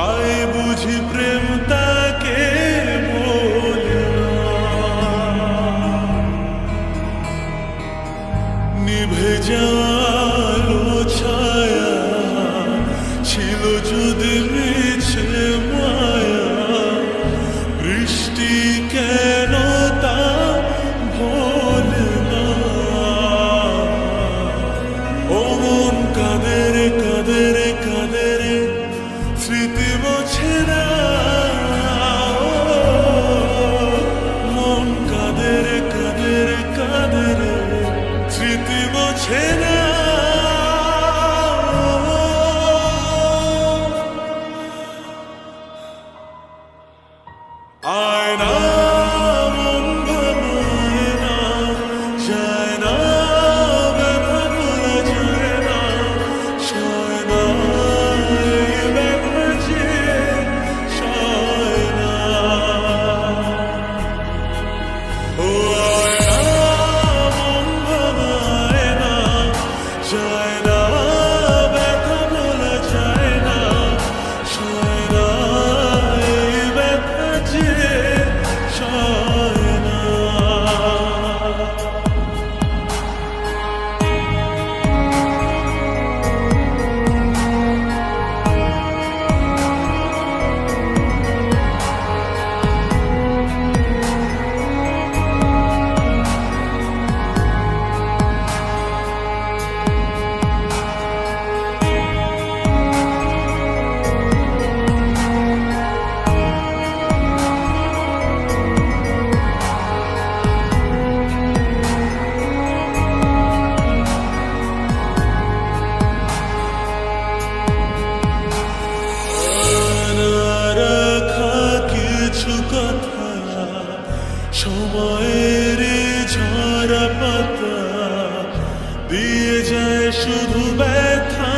তাই বুঝি প্রেম তাকে বলে না। নিভে যাওয়ালো ছায়া ছিল যদি মিছে মায়া, বৃষ্টি কেন তা ভোলে না। ও মন কাঁদে রে কাঁদে রে কাঁদে রে, স্মৃতি মোছে না। মন কাঁদে রে কাঁদে রে কাঁদে রে, স্মৃতি মোছে না। আয়না মন ভাবায় না, যায় না ব্যথা ভোলা যায় না, সয় না এই ব্যথা যে সয় না। ও আয়না মন ভাবায় না, যায় না ব্যথা ভোলা যায় না, সয় না এই ব্যথা যে সয় না। রাখা কিছু কথা সময়ের ঝরা পাতা দিয়ে যায় শুধু ব্যথা।